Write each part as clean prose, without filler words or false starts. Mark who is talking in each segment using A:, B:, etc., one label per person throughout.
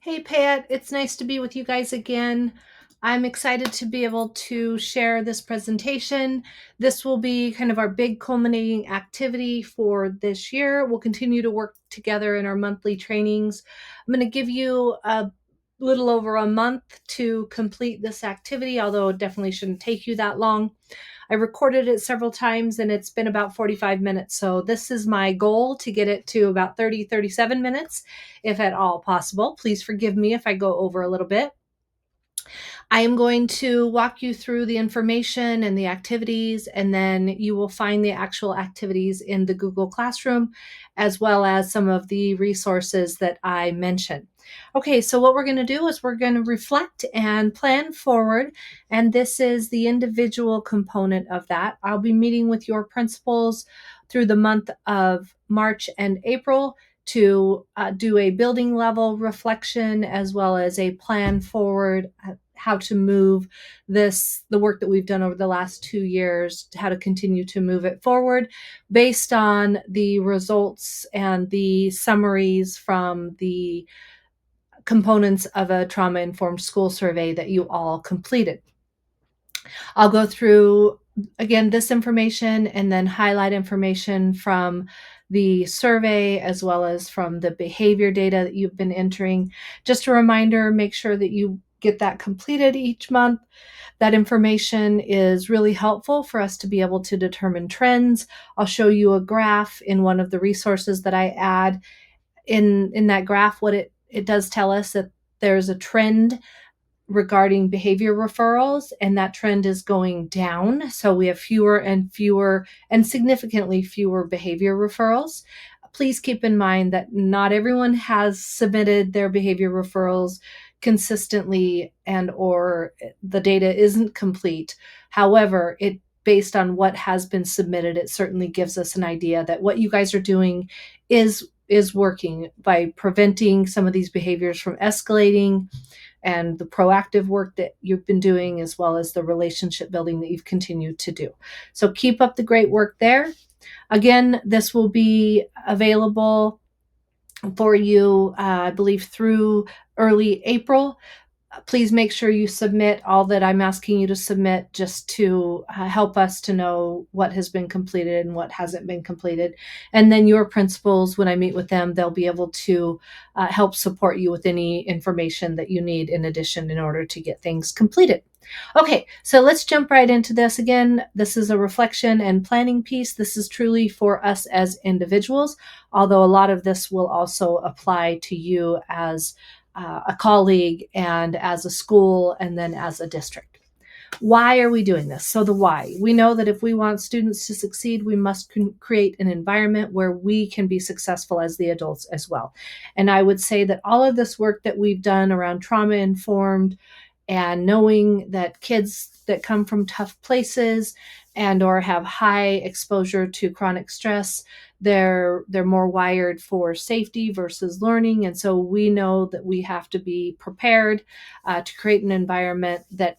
A: Hey, Payette, it's nice to be with you guys again. I'm excited to be able to share this presentation. This will be kind of our big culminating activity for this year. We'll continue to work together in our monthly trainings. I'm going to give you a little over a month to complete this activity, although it definitely shouldn't take you that long. I recorded it several times and it's been about 45 minutes. So this is my goal, to get it to about 37 minutes, if at all possible. Please forgive me if I go over a little bit. I am going to walk you through the information and the activities, and then you will find the actual activities in the Google Classroom, as well as some of the resources that I mentioned. Okay, so what we're going to do is we're going to reflect and plan forward, and this is the individual component of that. I'll be meeting with your principals through the month of March and April to do a building level reflection, as well as a plan forward, how to move the work that we've done over the last 2 years, how to continue to move it forward based on the results and the summaries from the components of a trauma-informed school survey that you all completed. I'll go through, again, this information and then highlight information from the survey, as well as from the behavior data that you've been entering. Just a reminder, make sure that you get that completed each month. That information is really helpful for us to be able to determine trends. I'll show you a graph in one of the resources that I add. In that graph, what it does tell us that there's a trend regarding behavior referrals, and that trend is going down. So we have fewer and fewer, and significantly fewer, behavior referrals. Please keep in mind that not everyone has submitted their behavior referrals consistently, and or the data isn't complete. However, based on what has been submitted, it certainly gives us an idea that what you guys are doing is working by preventing some of these behaviors from escalating, and the proactive work that you've been doing, as well as the relationship building that you've continued to do. So keep up the great work there. Again, this will be available for you, I believe, through early April. Please make sure you submit all that I'm asking you to submit, just to help us to know what has been completed and what hasn't been completed. And then your principals, when I meet with them, they'll be able to help support you with any information that you need in addition, in order to get things completed. Okay, so let's jump right into this. Again, this is a reflection and planning piece. This is truly for us as individuals, although a lot of this will also apply to you as a colleague, and as a school, and then as a district. Why are we doing this? So the why. We know that if we want students to succeed, we must create an environment where we can be successful as the adults as well. And I would say that all of this work that we've done around trauma-informed, and knowing that kids that come from tough places and or have high exposure to chronic stress, they're more wired for safety versus learning. And so we know that we have to be prepared to create an environment that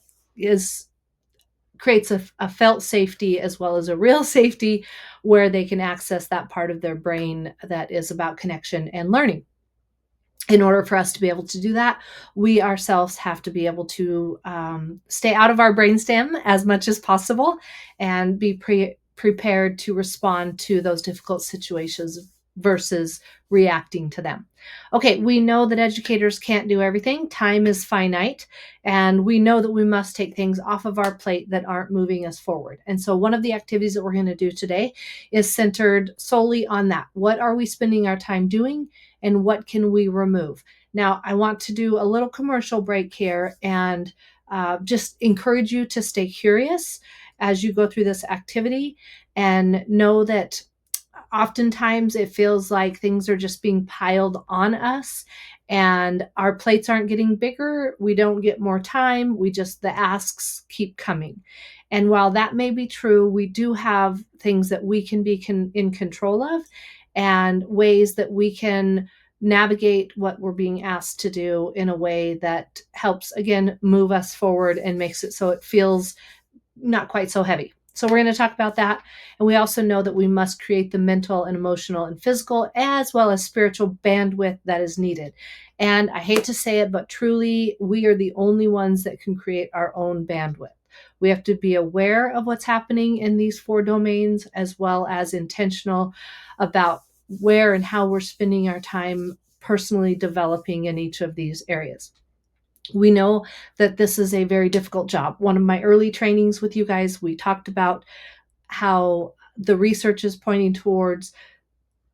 A: creates a felt safety as well as a real safety, where they can access that part of their brain that is about connection and learning. In order for us to be able to do that, we ourselves have to be able to stay out of our brainstem as much as possible, and be prepared to respond to those difficult situations versus reacting to them. Okay, we know that educators can't do everything. Time is finite, and we know that we must take things off of our plate that aren't moving us forward. And so one of the activities that we're going to do today is centered solely on that. What are we spending our time doing, and what can we remove? Now, I want to do a little commercial break here, and just encourage you to stay curious as you go through this activity, and know that oftentimes it feels like things are just being piled on us, and our plates aren't getting bigger. We don't get more time. The asks keep coming. And while that may be true, we do have things that we can be in control of, and ways that we can navigate what we're being asked to do in a way that helps, again, move us forward and makes it so it feels not quite so heavy. So we're going to talk about that. And we also know that we must create the mental and emotional and physical as well as spiritual bandwidth that is needed. And I hate to say it, but truly, we are the only ones that can create our own bandwidth. We have to be aware of what's happening in these four domains, as well as intentional about where and how we're spending our time personally developing in each of these areas. We know that this is a very difficult job. One of my early trainings with you guys, we talked about how the research is pointing towards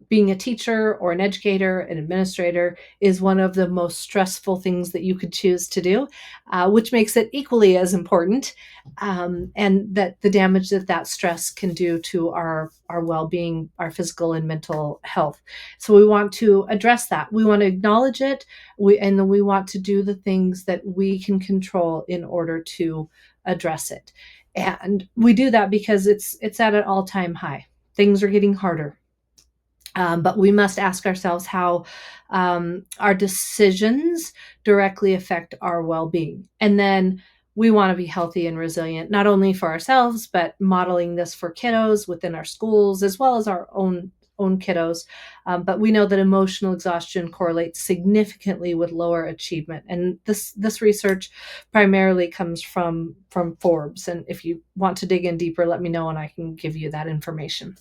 A: being a teacher or an educator, an administrator is one of the most stressful things that you could choose to do, which makes it equally as important. And that the damage that that stress can do to our well-being, our physical and mental health. So we want to address that. We want to acknowledge it. And then we want to do the things that we can control in order to address it. And we do that because it's at an all-time high. Things are getting harder. But we must ask ourselves how our decisions directly affect our well-being. And then we want to be healthy and resilient, not only for ourselves, but modeling this for kiddos within our schools, as well as our own kiddos. But we know that emotional exhaustion correlates significantly with lower achievement. And this research primarily comes from Forbes. And if you want to dig in deeper, let me know and I can give you that information.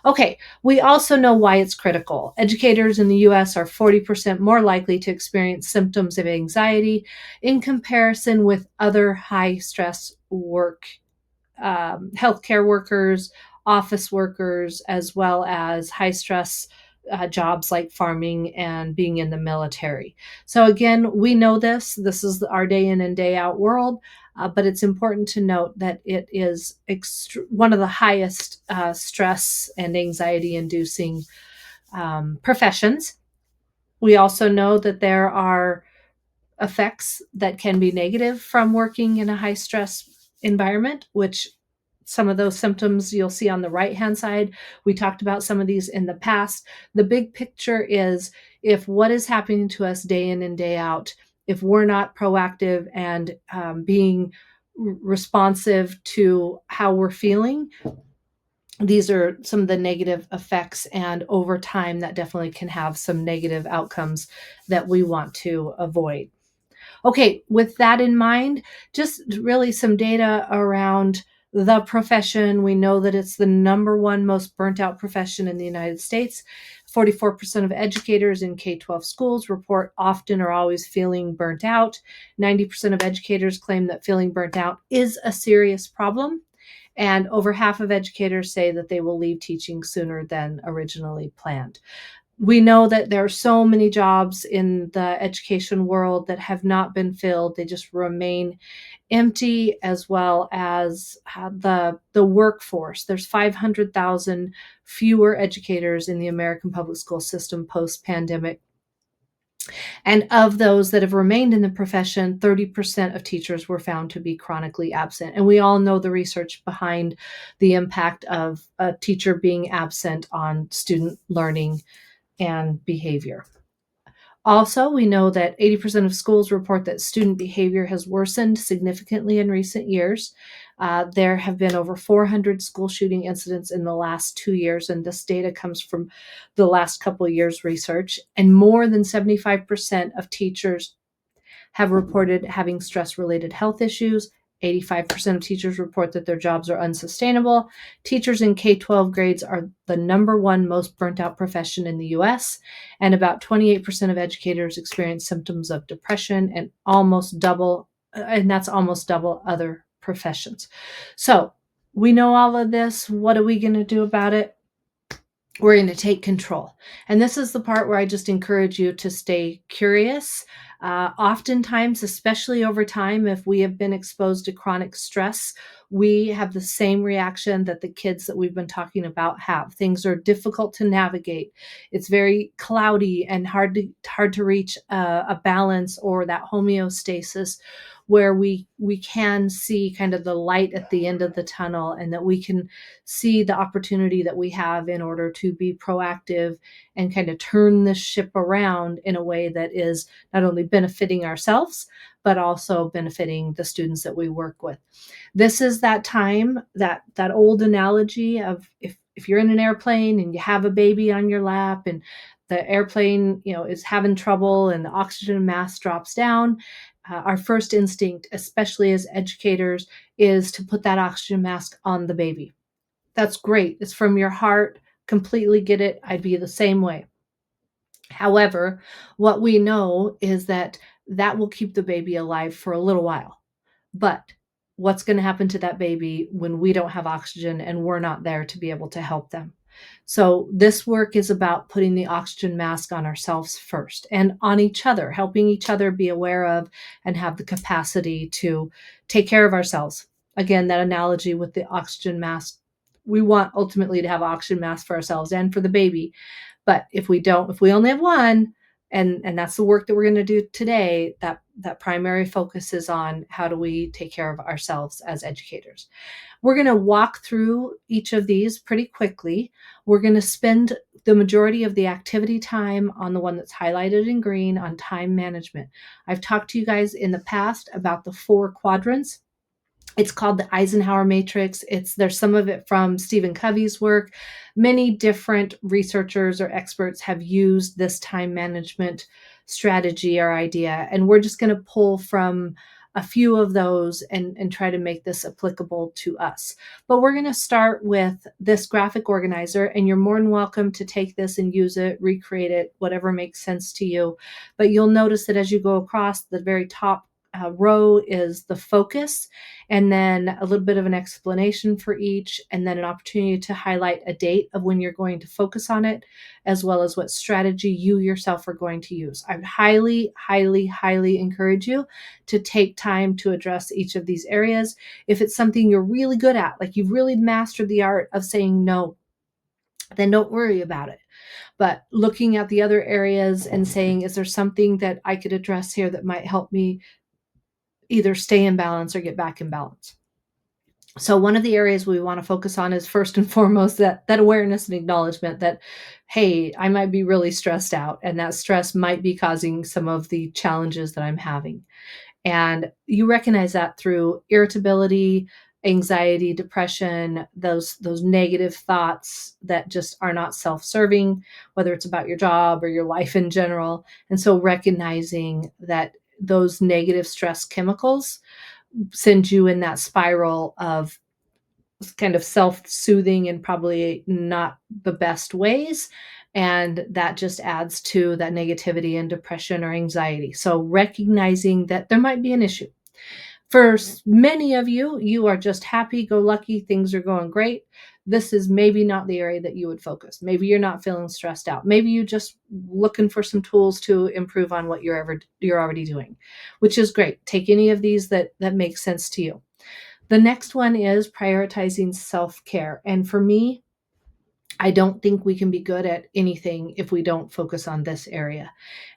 A: Okay, we also know why it's critical. Educators in the US are 40% more likely to experience symptoms of anxiety in comparison with other high stress healthcare workers, office workers, as well as high stress jobs like farming and being in the military. So again, we know this. This is our day in and day out world. But it's important to note that it is one of the highest stress and anxiety inducing professions. We also know that there are effects that can be negative from working in a high stress environment, which some of those symptoms you'll see on the right hand side. We talked about some of these in the past. The big picture is if what is happening to us day in and day out, if we're not proactive and being responsive to how we're feeling, these are some of the negative effects, and over time that definitely can have some negative outcomes that we want to avoid. Okay, with that in mind, just really some data around the profession. We know that it's the number one most burnt out profession in the United States. 44% of educators in K-12 schools report often or always feeling burnt out. 90% of educators claim that feeling burnt out is a serious problem. And over half of educators say that they will leave teaching sooner than originally planned. We know that there are so many jobs in the education world that have not been filled. They just remain empty, as well as the workforce. There's 500,000 fewer educators in the American public school system post-pandemic. And of those that have remained in the profession, 30% of teachers were found to be chronically absent. And we all know the research behind the impact of a teacher being absent on student learning and behavior. Also, we know that 80% of schools report that student behavior has worsened significantly in recent years. There have been over 400 school shooting incidents in the last 2 years, and this data comes from the last couple of years' research. And more than 75% of teachers have reported having stress-related health issues. 85% of teachers report that their jobs are unsustainable. Teachers in K-12 grades are the number one most burnt out profession in the US, and about 28% of educators experience symptoms of depression, and that's almost double other professions. So we know all of this. What are we going to do about it? We're going to take control. And this is the part where I just encourage you to stay curious. Oftentimes, especially over time, if we have been exposed to chronic stress, we have the same reaction that the kids that we've been talking about have. Things are difficult to navigate. It's very cloudy and hard to reach a balance or that homeostasis where we can see kind of the light at the end of the tunnel, and that we can see the opportunity that we have in order to be proactive and kind of turn this ship around in a way that is not only benefiting ourselves, but also benefiting the students that we work with. This is that time, that old analogy of if you're in an airplane and you have a baby on your lap and the airplane, is having trouble and the oxygen mask drops down, our first instinct, especially as educators, is to put that oxygen mask on the baby. That's great. It's from your heart. Completely get it. I'd be the same way. However, what we know is that that will keep the baby alive for a little while. But what's going to happen to that baby when we don't have oxygen and we're not there to be able to help them? So, this work is about putting the oxygen mask on ourselves first and on each other, helping each other be aware of and have the capacity to take care of ourselves. Again, that analogy with the oxygen mask, we want ultimately to have oxygen mask for ourselves and for the baby, but if we don't, if we only have one, and that's the work that we're going to do today, that primary focus is on how do we take care of ourselves as educators. We're going to walk through each of these pretty quickly. We're going to spend the majority of the activity time on the one that's highlighted in green on time management. I've talked to you guys in the past about the 4 quadrants. It's called the Eisenhower Matrix. There's some of it from Stephen Covey's work. Many different researchers or experts have used this time management strategy or idea, and we're just going to pull from a few of those and try to make this applicable to us. But we're going to start with this graphic organizer, and you're more than welcome to take this and use it, recreate it, whatever makes sense to you. But you'll notice that as you go across, the very top row is the focus, and then a little bit of an explanation for each, and then an opportunity to highlight a date of when you're going to focus on it, as well as what strategy you yourself are going to use. I would highly, highly, highly encourage you to take time to address each of these areas. If it's something you're really good at, like you've really mastered the art of saying no, then don't worry about it. But looking at the other areas and saying, is there something that I could address here that might help me either stay in balance or get back in balance? So one of the areas we want to focus on is first and foremost that awareness and acknowledgement that, hey, I might be really stressed out, and that stress might be causing some of the challenges that I'm having. And you recognize that through irritability, anxiety, depression, those negative thoughts that just are not self-serving, whether it's about your job or your life in general. And so recognizing that those negative stress chemicals send you in that spiral of kind of self-soothing and probably not the best ways, and that just adds to that negativity and depression or anxiety. So recognizing that there might be an issue. For many of you, you are just happy go lucky, things are going great. This is maybe not the area that you would focus. Maybe you're not feeling stressed out. Maybe you just looking for some tools to improve on what you're already doing, which is great. Take any of these that make sense to you. The next one is prioritizing self-care. And for me, I don't think we can be good at anything if we don't focus on this area.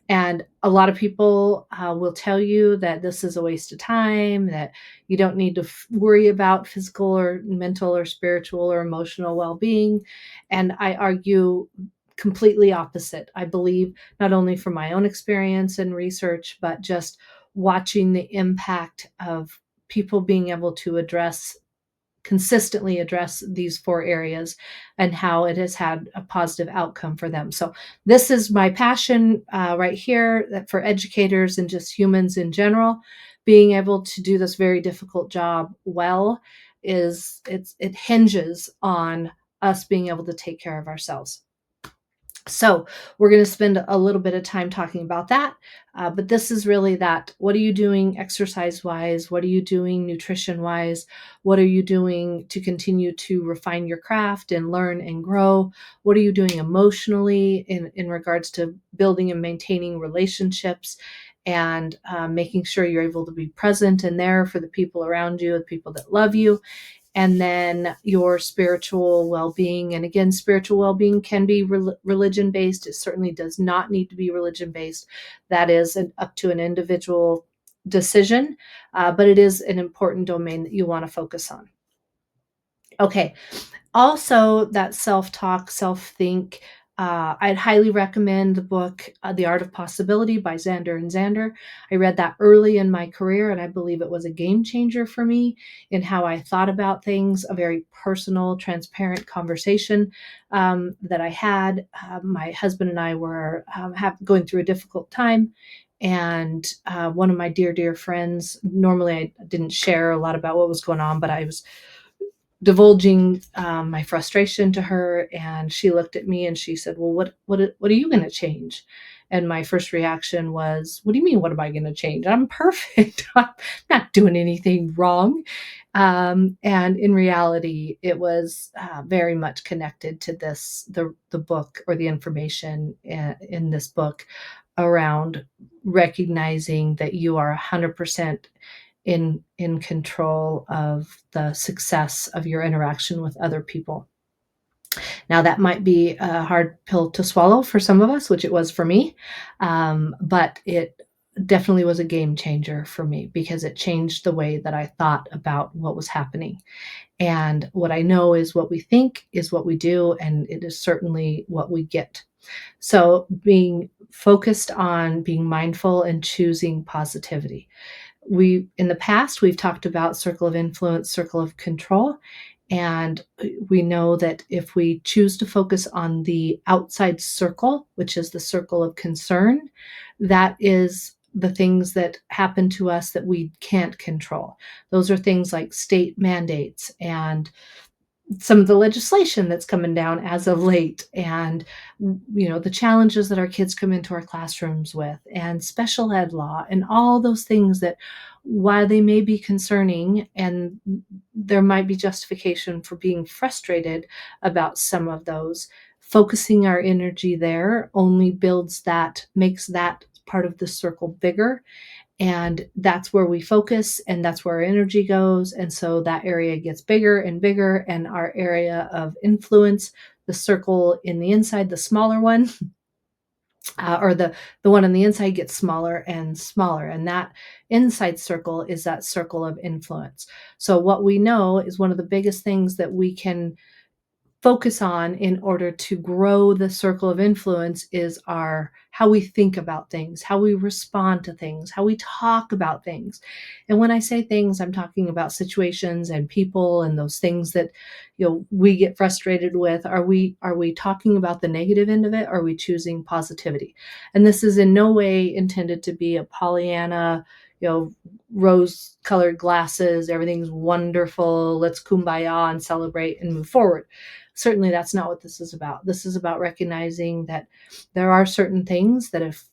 A: And a lot of people will tell you that this is a waste of time, that you don't need to worry about physical or mental or spiritual or emotional well being. And I argue completely opposite. I believe not only from my own experience and research, but just watching the impact of people being able to consistently address these 4 areas and how it has had a positive outcome for them. So this is my passion right here, that for educators and just humans in general, being able to do this very difficult job well it hinges on us being able to take care of ourselves. So we're going to spend a little bit of time talking about that. But this is really that. What are you doing exercise wise? What are you doing nutrition wise? What are you doing to continue to refine your craft and learn and grow? What are you doing emotionally in regards to building and maintaining relationships and making sure you're able to be present and there for the people around you, the people that love you? And then your spiritual well-being. And again, spiritual well-being can be religion-based. It certainly does not need to be religion-based. That is up to an individual decision, but it is an important domain that you want to focus on. Okay. Also, that self-talk, self-think, I'd highly recommend the book, The Art of Possibility by Xander and Xander. I read that early in my career, and I believe it was a game changer for me in how I thought about things, a very personal, transparent conversation that I had. My husband and I were going through a difficult time. And one of my dear, dear friends, normally I didn't share a lot about what was going on, but I was divulging my frustration to her, and she looked at me and she said, "Well, what are you going to change?" And my first reaction was, "What do you mean? What am I going to change? I'm perfect. I'm not doing anything wrong." And in reality, it was very much connected to the book, or the information in this book, around recognizing that you are 100% in control of the success of your interaction with other people. Now, that might be a hard pill to swallow for some of us, which it was for me, but it definitely was a game changer for me because it changed the way that I thought about what was happening. And what I know is what we think is what we do, and it is certainly what we get. So, being focused on being mindful and choosing positivity. We in the past we've talked about circle of influence, circle of control, and we know that if we choose to focus on the outside circle, which is the circle of concern, that is the things that happen to us that we can't control. Those are things like state mandates and some of the legislation that's coming down as of late, and the challenges that our kids come into our classrooms with, and special ed law, and all those things that, while they may be concerning and there might be justification for being frustrated about some of those, focusing our energy there only makes that part of the circle bigger, and that's where we focus and that's where our energy goes, and so that area gets bigger and bigger, and our area of influence, the circle in the inside, the smaller one, or the one on the inside, gets smaller and smaller, and that inside circle is that circle of influence. So what we know is one of the biggest things that we can focus on in order to grow the circle of influence is our how we think about things, how we respond to things, how we talk about things. And when I say things, I'm talking about situations and people and those things that we get frustrated with. Are we talking about the negative end of it, or are we choosing positivity? And this is in no way intended to be a Pollyanna, rose colored glasses, everything's wonderful, let's kumbaya and celebrate and move forward. Certainly that's not what this is about. This is about recognizing that there are certain things that if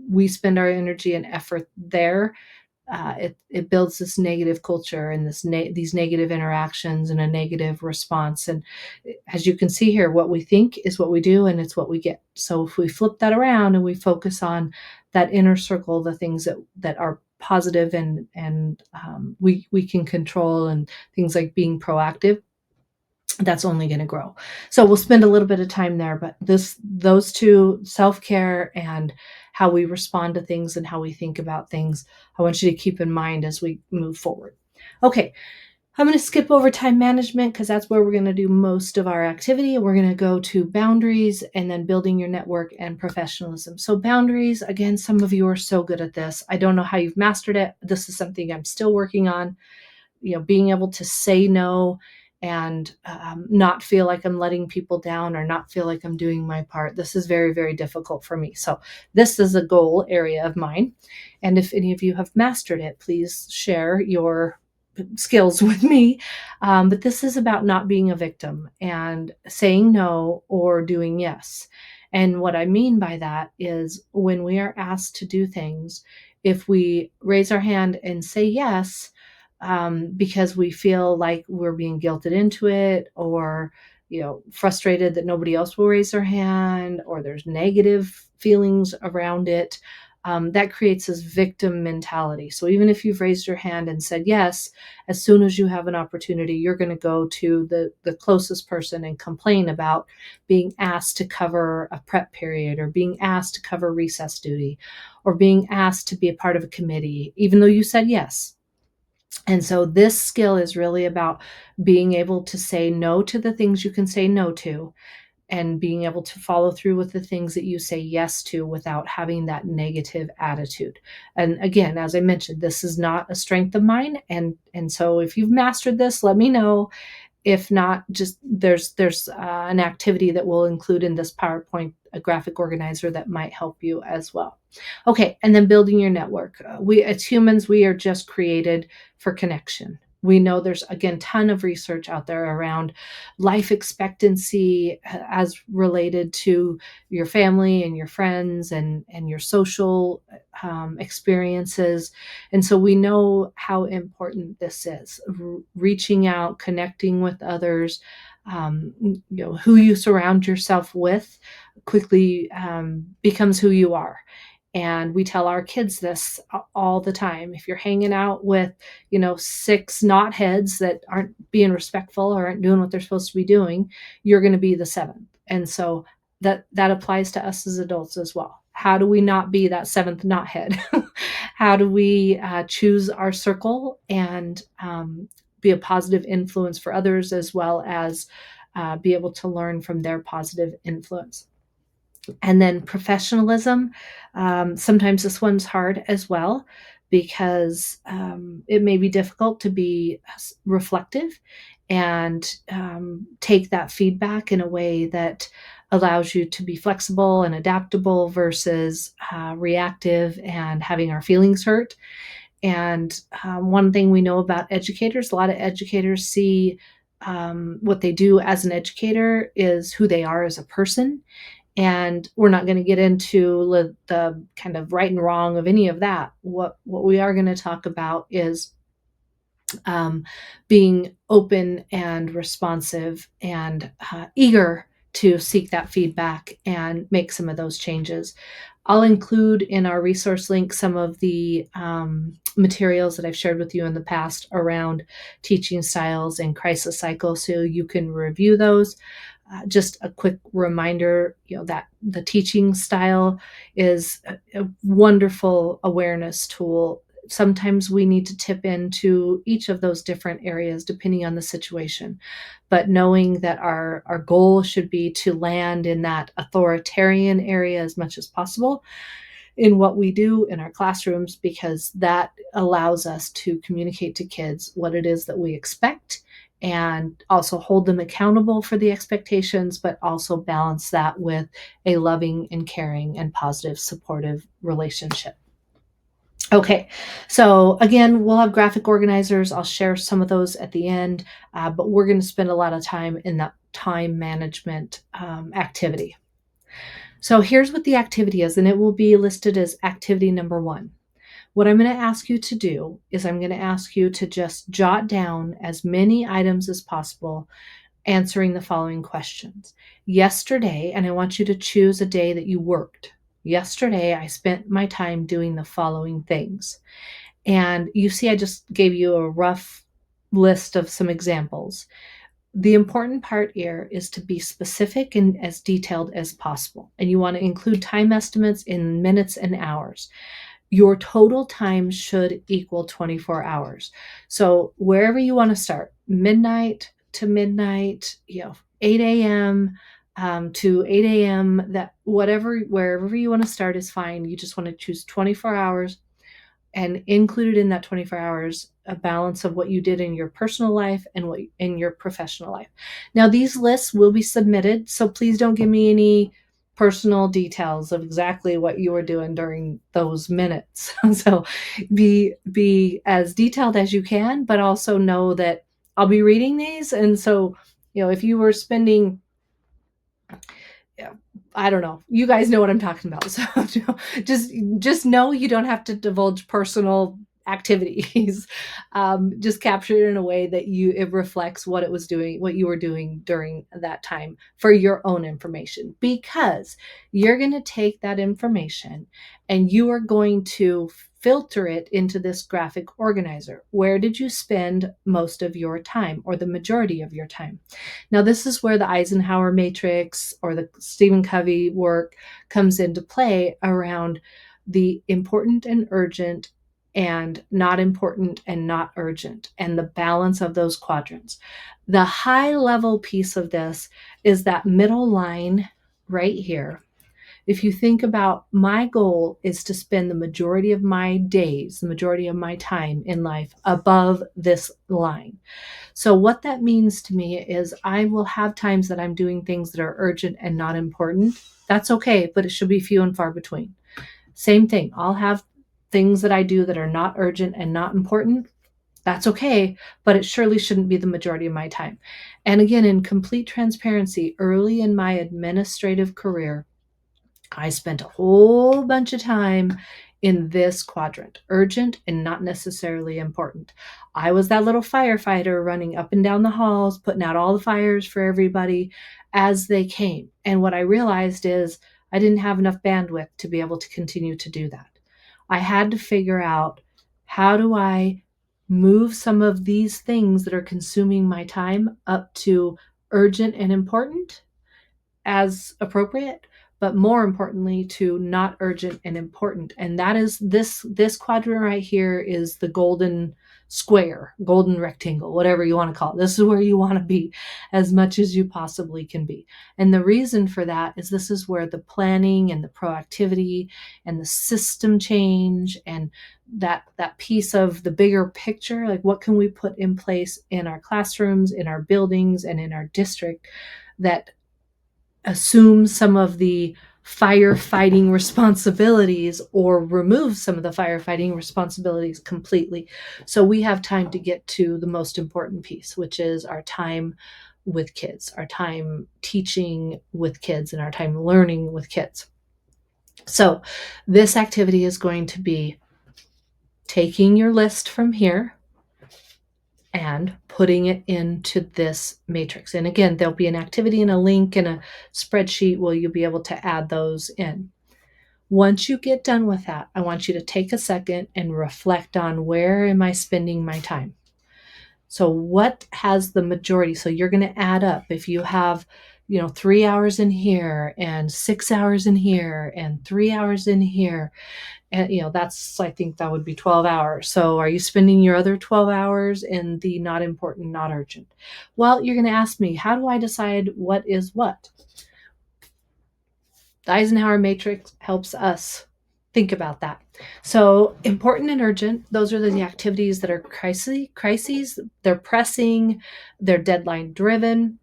A: we spend our energy and effort there, it builds this negative culture and these negative interactions and a negative response. And as you can see here, what we think is what we do, and it's what we get. So if we flip that around and we focus on that inner circle, the things that are positive and we can control, and things like being proactive, that's only going to grow. So we'll spend a little bit of time there, but those two, self-care and how we respond to things and how we think about things, I want you to keep in mind as we move forward. Okay, I'm going to skip over time management because that's where we're going to do most of our activity. We're going to go to boundaries and then building your network and professionalism. So boundaries, again, some of you are so good at this. I don't know how you've mastered it. This is something I'm still working on. Being able to say no and not feel like I'm letting people down or not feel like I'm doing my part. This is very, very difficult for me. So this is a goal area of mine. And if any of you have mastered it, please share your skills with me. But this is about not being a victim and saying no or doing yes. And what I mean by that is when we are asked to do things, if we raise our hand and say yes, because we feel like we're being guilted into it, or frustrated that nobody else will raise their hand, or there's negative feelings around it, that creates this victim mentality. So even if you've raised your hand and said yes, as soon as you have an opportunity, you're going to go to the closest person and complain about being asked to cover a prep period, or being asked to cover recess duty, or being asked to be a part of a committee, even though you said yes. And so this skill is really about being able to say no to the things you can say no to, and being able to follow through with the things that you say yes to without having that negative attitude. And again, as I mentioned, this is not a strength of mine, and so if you've mastered this, let me know. If not, just there's an activity that we'll include in this PowerPoint, a graphic organizer that might help you as well. Okay, and then building your network. We as humans, we are just created for connection. We know there's again ton of research out there around life expectancy as related to your family and your friends and your social experiences, and so we know how important this is. Reaching out, connecting with others, who you surround yourself with quickly becomes who you are. And we tell our kids this all the time. If you're hanging out with, six knotheads that aren't being respectful or aren't doing what they're supposed to be doing, you're going to be the seventh. And so that applies to us as adults as well. How do we not be that seventh knothead? How do we choose our circle and be a positive influence for others, as well as be able to learn from their positive influence? And then professionalism. Sometimes this one's hard as well because it may be difficult to be reflective and take that feedback in a way that allows you to be flexible and adaptable versus reactive and having our feelings hurt. And one thing we know about educators, a lot of educators see what they do as an educator is who they are as a person, and we're not going to get into the kind of right and wrong of any of that. What we are going to talk about is being open and responsive and eager to seek that feedback and make some of those changes. I'll include in our resource link some of the materials that I've shared with you in the past around teaching styles and crisis cycles, so you can review those. Just a quick reminder, that the teaching style is a wonderful awareness tool. Sometimes we need to tip into each of those different areas depending on the situation. But knowing that our goal should be to land in that authoritarian area as much as possible in what we do in our classrooms, because that allows us to communicate to kids what it is that we expect and also hold them accountable for the expectations, but also balance that with a loving and caring and positive, supportive relationship. Okay, so again, we'll have graphic organizers. I'll share some of those at the end, but we're going to spend a lot of time in that time management activity. So here's what the activity is, and it will be listed as activity number 1. What I'm going to ask you to do is I'm going to ask you to just jot down as many items as possible, answering the following questions. Yesterday, and I want you to choose a day that you worked. Yesterday, I spent my time doing the following things. And you see, I just gave you a rough list of some examples. The important part here is to be specific and as detailed as possible. And you want to include time estimates in minutes and hours. Your total time should equal 24 hours. So wherever you want to start, midnight to midnight, 8 a.m. To 8 a.m., that wherever you want to start is fine. You just want to choose 24 hours and included in that 24 hours a balance of what you did in your personal life and what in your professional life. Now, these lists will be submitted, so please don't give me any personal details of exactly what you were doing during those minutes. So be as detailed as you can, but also know that I'll be reading these. And so, if you were spending, I don't know, you guys know what I'm talking about. So just know you don't have to divulge personal activities. Just capture it in a way that it reflects what you were doing during that time for your own information, because you're going to take that information and you are going to filter it into this graphic organizer. Where did you spend most of your time, or the majority of your time? Now, this is where the Eisenhower matrix or the Stephen Covey work comes into play around the important and urgent and not important and not urgent, and the balance of those quadrants. The high level piece of this is that middle line right here. If you think about, my goal is to spend the majority of my days, the majority of my time in life above this line. So, what that means to me is I will have times that I'm doing things that are urgent and not important. That's okay, but it should be few and far between. Same thing. I'll have things that I do that are not urgent and not important. That's okay, but it surely shouldn't be the majority of my time. And again, in complete transparency, early in my administrative career, I spent a whole bunch of time in this quadrant, urgent and not necessarily important. I was that little firefighter running up and down the halls, putting out all the fires for everybody as they came. And what I realized is I didn't have enough bandwidth to be able to continue to do that. I had to figure out, how do I move some of these things that are consuming my time up to urgent and important as appropriate, but more importantly to not urgent and important. And that is this quadrant right here is the golden square, golden rectangle, whatever you want to call it. This is where you want to be as much as you possibly can be. And the reason for that is this is where the planning and the proactivity and the system change and that piece of the bigger picture, like what can we put in place in our classrooms, in our buildings, and in our district that assume some of the firefighting responsibilities or remove some of the firefighting responsibilities completely. So we have time to get to the most important piece, which is our time with kids, our time teaching with kids, and our time learning with kids. So this activity is going to be taking your list from here and putting it into this matrix. And again, there'll be an activity and a link and a spreadsheet where you'll be able to add those in. Once you get done with that, I want you to take a second and reflect on, where am I spending my time? So what has the majority? So you're going to add up. If you have, 3 hours in here and 6 hours in here and 3 hours in here, and that's, I think that would be 12 hours. So are you spending your other 12 hours in the not important, not urgent? Well, you're going to ask me, how do I decide what is what? The Eisenhower matrix helps us think about that. So important and urgent, those are the activities that are crises, they're pressing, they're deadline driven,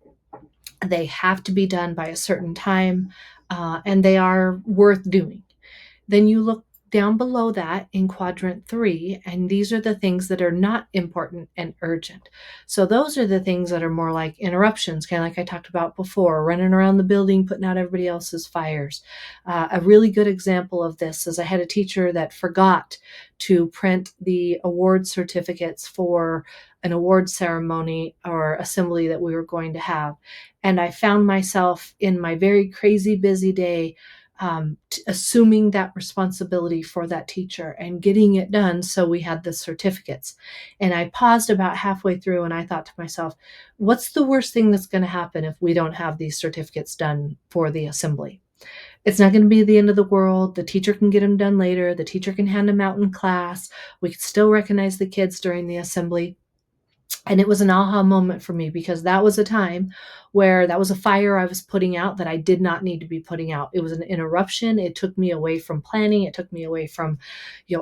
A: they have to be done by a certain time, and they are worth doing. Then you look down below that in quadrant 3, and these are the things that are not important and urgent. So those are the things that are more like interruptions, kind of like I talked about before, running around the building, putting out everybody else's fires. A really good example of this is I had a teacher that forgot to print the award certificates for an award ceremony or assembly that we were going to have. And I found myself in my very crazy busy day assuming that responsibility for that teacher and getting it done so we had the certificates. And I paused about halfway through and I thought to myself, what's the worst thing that's going to happen if we don't have these certificates done for the assembly? It's not going to be the end of the world. The teacher can get them done later. The teacher can hand them out in class. We can still recognize the kids during the assembly. And it was an aha moment for me, because that was a time where that was a fire I was putting out that I did not need to be putting out. It was an interruption. It took me away from planning. It took me away from,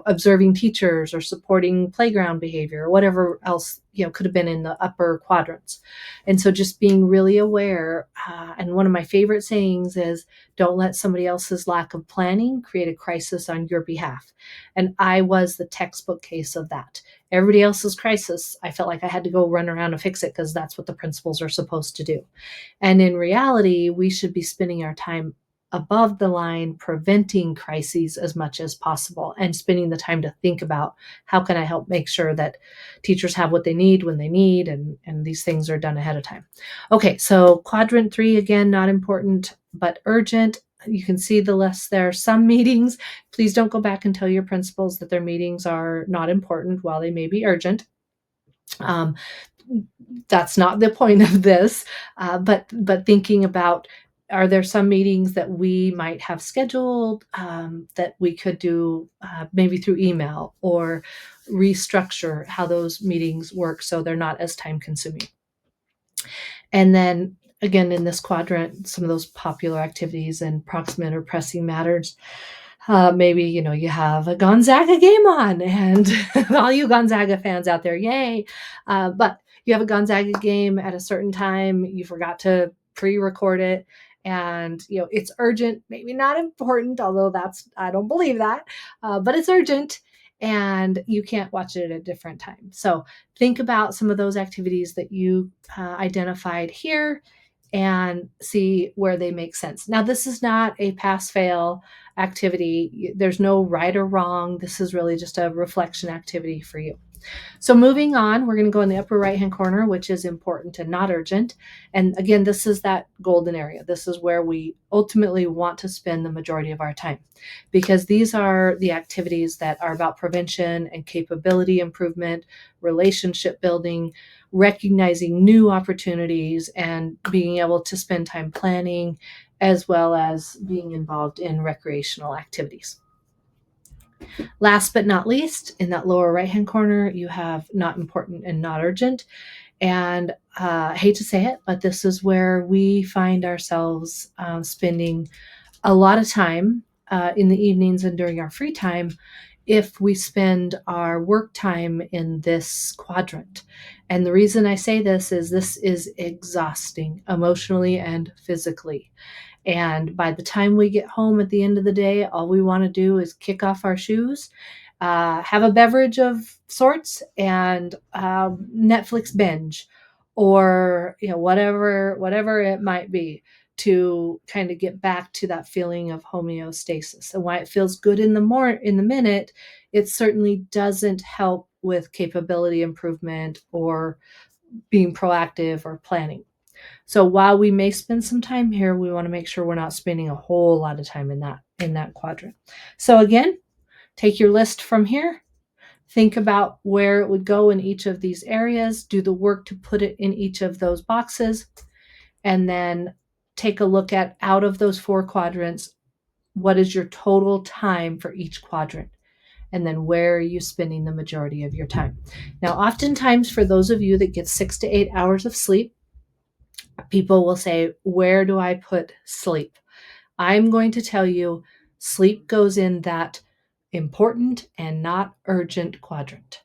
A: observing teachers or supporting playground behavior or whatever else, could have been in the upper quadrants. And so just being really aware. And one of my favorite sayings is, don't let somebody else's lack of planning create a crisis on your behalf. And I was the textbook case of that. Everybody else's crisis, I felt like I had to go run around and fix it because that's what the principals are supposed to do. And in reality, we should be spending our time above the line, preventing crises as much as possible, and spending the time to think about, how can I help make sure that teachers have what they need when they need, and these things are done ahead of time. Okay, so quadrant 3, again, not important, but urgent. You can see the list there. Some meetings, please don't go back and tell your principals that their meetings are not important while they may be urgent. That's not the point of this, but thinking about, are there some meetings that we might have scheduled that we could do maybe through email, or restructure how those meetings work so they're not as time consuming? And then again, in this quadrant, some of those popular activities and proximate or pressing matters. Maybe, you have a Gonzaga game on, and all you Gonzaga fans out there, yay. But you have a Gonzaga game at a certain time, you forgot to pre-record it, and it's urgent, maybe not important, although I don't believe that, but it's urgent, and you can't watch it at a different time. So think about some of those activities that you identified here and see where they make sense. Now, this is not a pass fail activity. There's no right or wrong. This is really just a reflection activity for you. So moving on, we're going to go in the upper right hand corner, which is important and not urgent. And again, this is that golden area. This is where we ultimately want to spend the majority of our time, because these are the activities that are about prevention and capability improvement, relationship building, recognizing new opportunities, and being able to spend time planning, as well as being involved in recreational activities. Last but not least, in that lower right-hand corner, you have not important and not urgent. And I hate to say it, but this is where we find ourselves spending a lot of time in the evenings and during our free time if we spend our work time in this quadrant. And the reason I say this is exhausting emotionally and physically. And by the time we get home at the end of the day, all we want to do is kick off our shoes, have a beverage of sorts, and Netflix binge, or whatever it might be, to kind of get back to that feeling of homeostasis. And why it feels good in the minute, it certainly doesn't help with capability improvement or being proactive or planning. So while we may spend some time here, we want to make sure we're not spending a whole lot of time in that quadrant. So again, take your list from here, think about where it would go in each of these areas, do the work to put it in each of those boxes, and then take a look at, out of those 4 quadrants, what is your total time for each quadrant? And then where are you spending the majority of your time? Now, oftentimes for those of you that get 6 to 8 hours of sleep, people will say, where do I put sleep? I'm going to tell you, sleep goes in that important and not urgent quadrant.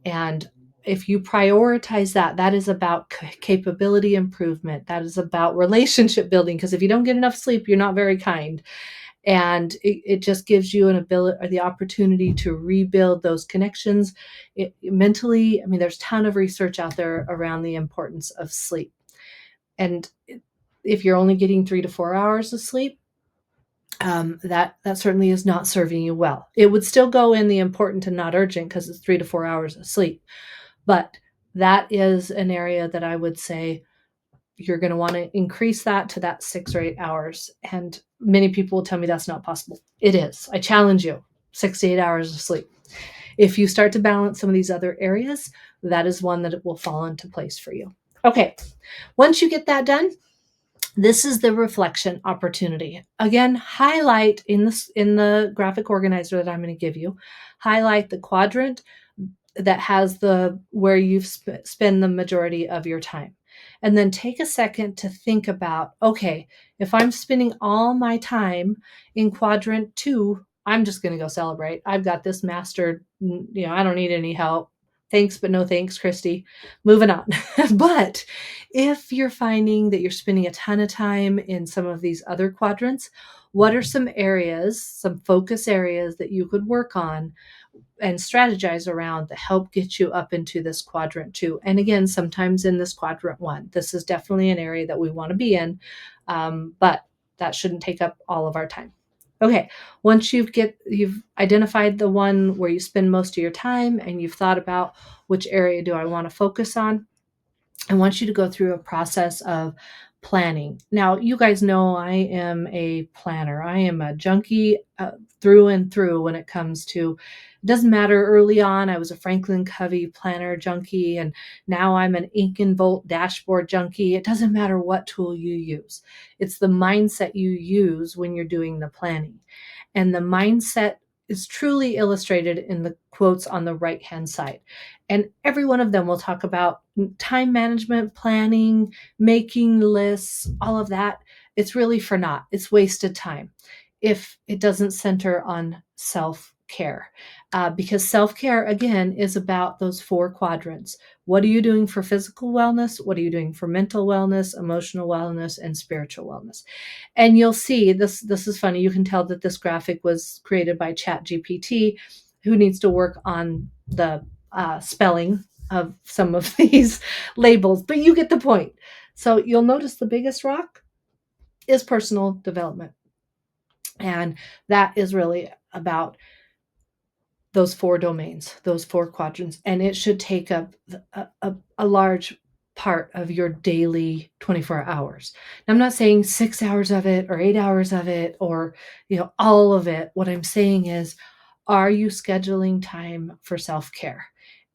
A: And if you prioritize that, that is about capability improvement. That is about relationship building. Because if you don't get enough sleep, you're not very kind. And it just gives you an ability, or the opportunity, to rebuild those connections mentally. I mean, there's a ton of research out there around the importance of sleep. And if you're only getting 3 to 4 hours of sleep, that certainly is not serving you well. It would still go in the important and not urgent because it's 3 to 4 hours of sleep. But that is an area that I would say you're going to want to increase that to that 6 or 8 hours. And many people will tell me that's not possible. It is. I challenge you, 6 to 8 hours of sleep. If you start to balance some of these other areas, that is one that it will fall into place for you. Okay. Once you get that done, this is the reflection opportunity. Again, highlight in the graphic organizer that I'm going to give you, highlight the quadrant that has where you've spend the majority of your time. And then take a second to think about, okay, if I'm spending all my time in quadrant 2, I'm just going to go celebrate. I've got this mastered. I don't need any help. Thanks, but no thanks, Christy. Moving on. But if you're finding that you're spending a ton of time in some of these other quadrants, what are some areas, some focus areas that you could work on and strategize around to help get you up into this quadrant 2? And again, sometimes in this quadrant 1, this is definitely an area that we want to be in, but that shouldn't take up all of our time. Okay, once you've identified the one where you spend most of your time, and you've thought about which area do I want to focus on, I want you to go through a process of planning. Now, you guys know I am a planner. I am a junkie through and through when it comes to, it doesn't matter. Early on, I was a Franklin Covey planner junkie, and now I'm an Ink and Volt dashboard junkie. It doesn't matter what tool you use. It's the mindset you use when you're doing the planning. And the mindset is truly illustrated in the quotes on the right hand side. And every one of them will talk about time management, planning, making lists, all of that. It's really for naught. It's wasted time if it doesn't center on self care. Because self care, again, is about those four quadrants. What are you doing for physical wellness? What are you doing for mental wellness, emotional wellness, and spiritual wellness? And you'll see this is funny. You can tell that this graphic was created by ChatGPT, who needs to work on the spelling of some of these labels, but you get the point. So you'll notice the biggest rock is personal development. And that is really about those four domains, those four quadrants, and it should take up a large part of your daily 24 hours. Now, I'm not saying 6 hours of it or 8 hours of it or all of it. What I'm saying is, are you scheduling time for self-care?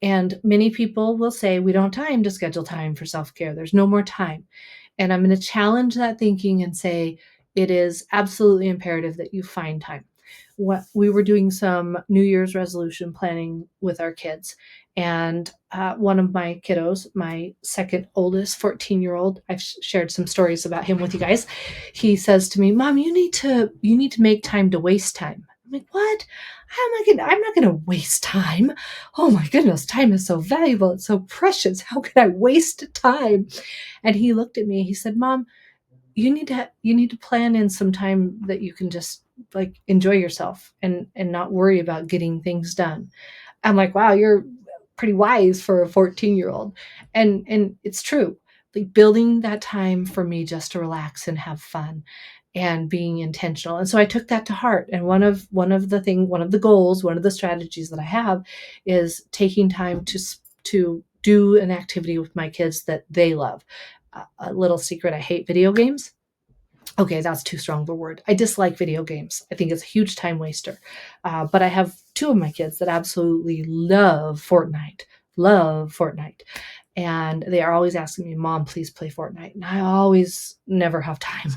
A: And many people will say we don't have time to schedule time for self-care. There's no more time. And I'm going to challenge that thinking and say it is absolutely imperative that you find time. What we were doing some New Year's resolution planning with our kids, and one of my kiddos, my second oldest 14-year-old, I've shared some stories about him with you guys. He says to me, "Mom, you need to make time to waste time." I'm like, "What? I'm not gonna waste time. Oh my goodness, time is so valuable. It's so precious. How could I waste time?" And he looked at me. He said, "Mom, you need to plan in some time that you can just like enjoy yourself and not worry about getting things done." I'm like, "Wow, you're pretty wise for a 14-year-old." And it's true. Like building that time for me just to relax and have fun and being intentional. And so I took that to heart. And one of the goals, one of the strategies that I have is taking time to do an activity with my kids that they love. A little secret, I hate video games. Okay, that's too strong of a word. I dislike video games. I think it's a huge time waster. But I have two of my kids that absolutely love Fortnite. And they are always asking me, "Mom, please play Fortnite." And I always never have time.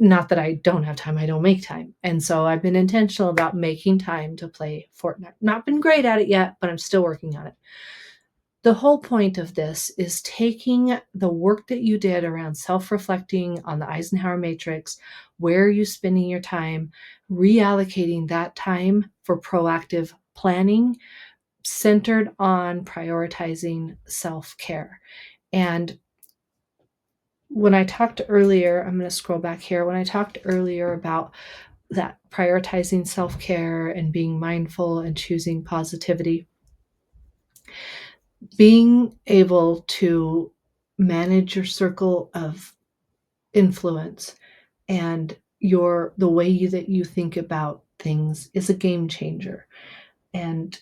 A: Not that I don't have time, I don't make time. And so I've been intentional about making time to play Fortnite. Not been great at it yet, but I'm still working on it. The whole point of this is taking the work that you did around self-reflecting on the Eisenhower matrix, where are you spending your time, reallocating that time for proactive planning centered on prioritizing self-care. And when I talked earlier, I'm going to scroll back here. When I talked earlier about that prioritizing self-care and being mindful and choosing positivity, being able to manage your circle of influence and the way that you think about things is a game changer. And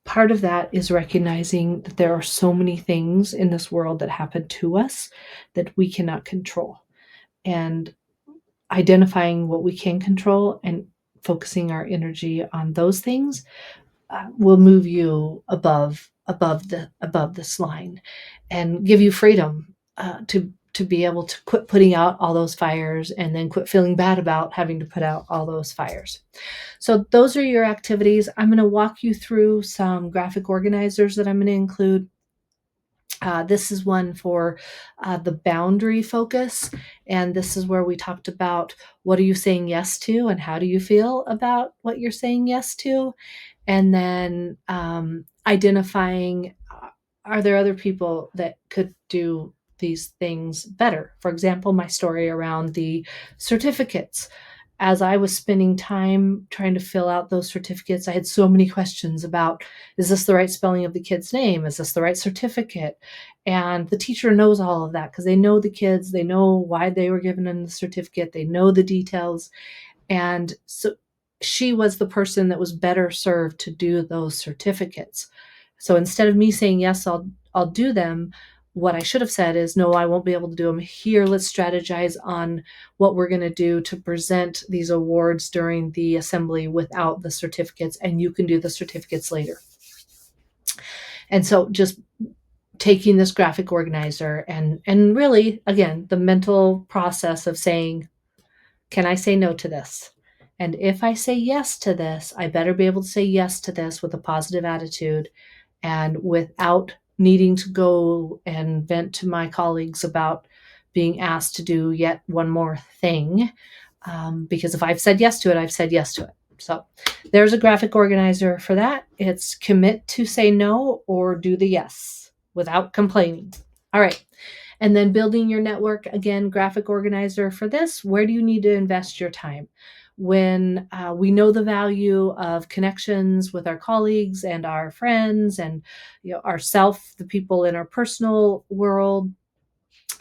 A: part of that is recognizing that there are so many things in this world that happen to us that we cannot control, and identifying what we can control and focusing our energy on those things will move you above this line and give you freedom to be able to quit putting out all those fires and then quit feeling bad about having to put out all those fires. So those are your activities. I'm going to walk you through some graphic organizers that I'm going to include. This is one for the boundary focus. And this is where we talked about what are you saying yes to and how do you feel about what you're saying yes to? And then identifying are there other people that could do these things better? For example, my story around the certificates. As I was spending time trying to fill out those certificates, I had so many questions about, is this the right spelling of the kid's name? Is this the right certificate? And the teacher knows all of that because they know the kids, they know why they were given in the certificate, they know the details. And so she was the person that was better served to do those certificates. So instead of me saying, yes, I'll do them, what I should have said is, no, I won't be able to do them here. Let's strategize on what we're going to do to present these awards during the assembly without the certificates, and you can do the certificates later. And so just taking this graphic organizer and really, again, the mental process of saying, can I say no to this? And if I say yes to this, I better be able to say yes to this with a positive attitude and without needing to go and vent to my colleagues about being asked to do yet one more thing. Because if I've said yes to it, I've said yes to it. So there's a graphic organizer for that. It's commit to say no or do the yes without complaining. All right. And then building your network, again, graphic organizer for this. Where do you need to invest your time? When we know the value of connections with our colleagues and our friends and ourself, the people in our personal world,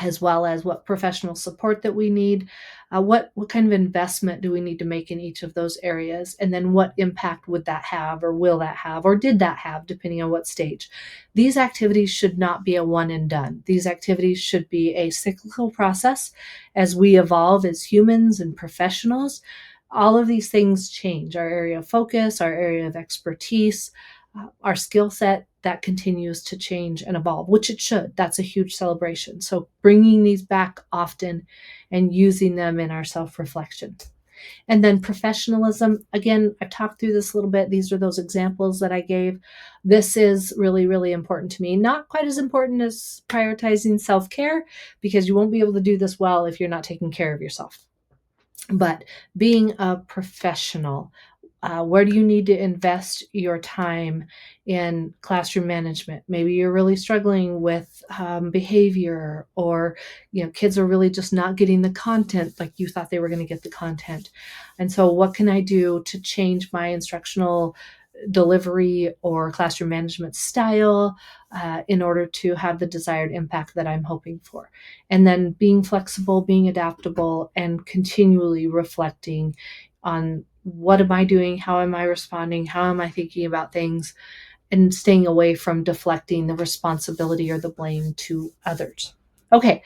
A: as well as what professional support that we need. What kind of investment do we need to make in each of those areas? And then what impact would that have, or will that have, or did that have, depending on what stage? These activities should not be a one and done. These activities should be a cyclical process as we evolve as humans and professionals. All of these things change. Our area of focus, our area of expertise, our skill set, that continues to change and evolve, which it should. That's a huge celebration. So bringing these back often and using them in our self-reflection. And then professionalism, again, I've talked through this a little bit. These are those examples that I gave. This is really, really important to me. Not quite as important as prioritizing self-care, because you won't be able to do this well if you're not taking care of yourself. But being a professional, where do you need to invest your time in classroom management? Maybe you're really struggling with behavior, or kids are really just not getting the content like you thought they were going to get the content. And so what can I do to change my instructional delivery or classroom management style in order to have the desired impact that I'm hoping for? And then being flexible, being adaptable, and continually reflecting on what am I doing? How am I responding? How am I thinking about things? And staying away from deflecting the responsibility or the blame to others. Okay.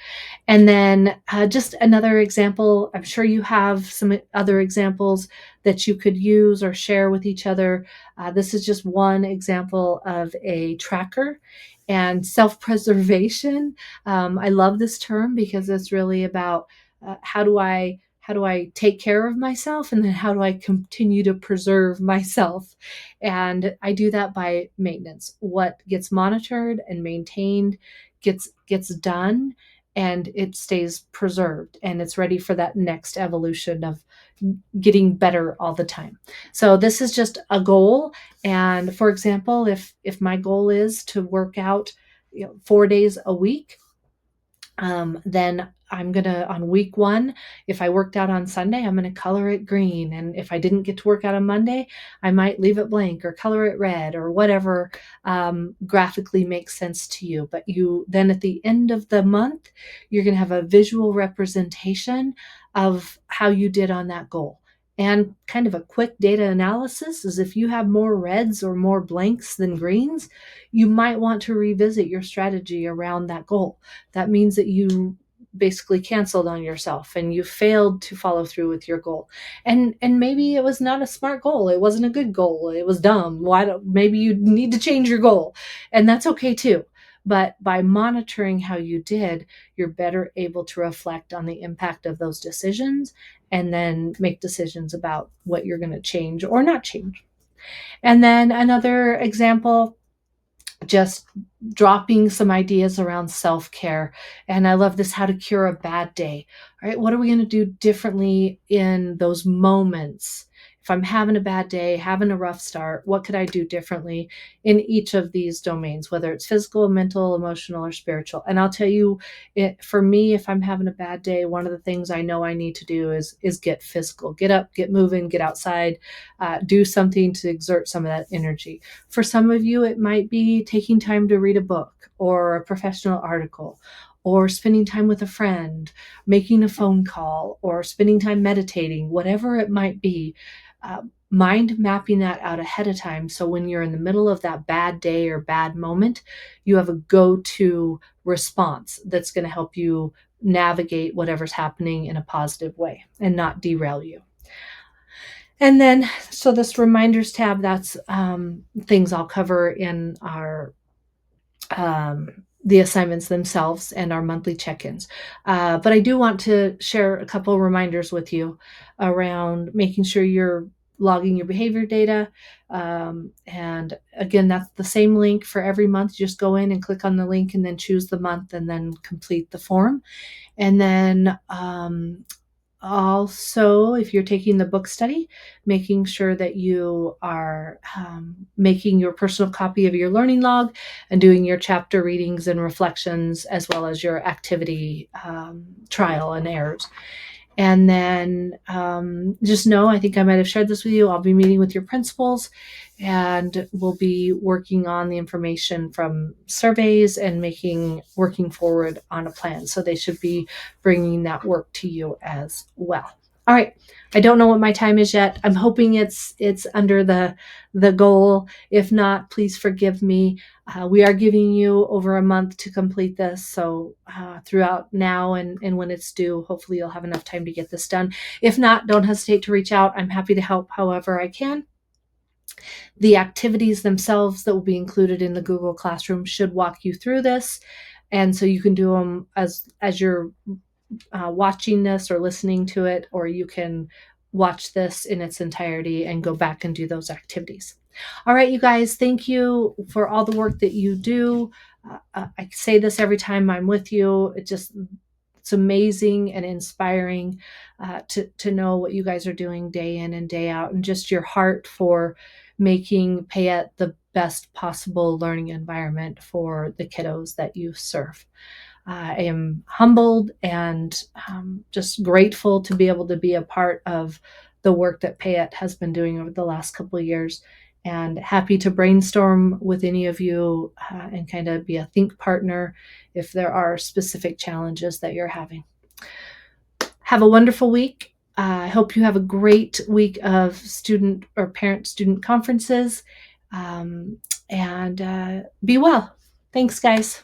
A: And then just another example. I'm sure you have some other examples that you could use or share with each other. This is just one example of a tracker and self-preservation. I love this term because it's really about how do I take care of myself, and then how do I continue to preserve myself? And I do that by maintenance. What gets monitored and maintained gets done, and it stays preserved, and it's ready for that next evolution of getting better all the time. So this is just a goal. And for example, if my goal is to work out 4 days a week, then I'm going to, on week 1, if I worked out on Sunday, I'm going to color it green. And if I didn't get to work out on Monday, I might leave it blank or color it red, or whatever graphically makes sense to you. But you then at the end of the month, you're going to have a visual representation of how you did on that goal. And kind of a quick data analysis is, if you have more reds or more blanks than greens, you might want to revisit your strategy around that goal. That means that you basically canceled on yourself and you failed to follow through with your goal. And maybe it was not a smart goal. It wasn't a good goal. It was dumb. Maybe you need to change your goal, and that's okay too. But by monitoring how you did, you're better able to reflect on the impact of those decisions and then make decisions about what you're going to change or not change. And then another example, just dropping some ideas around self-care. And I love this, how to cure a bad day. All right, what are we going to do differently in those moments? If I'm having a bad day, having a rough start, what could I do differently in each of these domains, whether it's physical, mental, emotional, or spiritual? And I'll tell you, for me, if I'm having a bad day, one of the things I know I need to do is get physical, get up, get moving, get outside, do something to exert some of that energy. For some of you, it might be taking time to read a book or a professional article, or spending time with a friend, making a phone call, or spending time meditating, whatever it might be. mind mapping that out ahead of time. So when you're in the middle of that bad day or bad moment, you have a go-to response that's going to help you navigate whatever's happening in a positive way and not derail you. And then, so this reminders tab, that's things I'll cover in our the assignments themselves and our monthly check-ins. But I do want to share a couple reminders with you around making sure you're logging your behavior data. And again, that's the same link for every month. You just go in and click on the link and then choose the month and then complete the form. And then also, if you're taking the book study, making sure that you are making your personal copy of your learning log and doing your chapter readings and reflections, as well as your activity trial and errors. And then just know, I think I might have shared this with you, I'll be meeting with your principals and we'll be working on the information from surveys and working forward on a plan. So they should be bringing that work to you as well. All right. I don't know what my time is yet. I'm hoping it's under the goal. If not, please forgive me. We are giving you over a month to complete this. So throughout now and when it's due, hopefully you'll have enough time to get this done. If not, don't hesitate to reach out. I'm happy to help however I can. The activities themselves that will be included in the Google Classroom should walk you through this. And so you can do them as you're watching this or listening to it, or you can watch this in its entirety and go back and do those activities. All right, you guys, thank you for all the work that you do. I say this every time I'm with you. It's amazing and inspiring to know what you guys are doing day in and day out, and just your heart for making Payette the best possible learning environment for the kiddos that you serve. I am humbled and just grateful to be able to be a part of the work that Payette has been doing over the last couple of years, and happy to brainstorm with any of you and kind of be a think partner if there are specific challenges that you're having. Have a wonderful week. I hope you have a great week of student or parent-student conferences, and be well. Thanks, guys.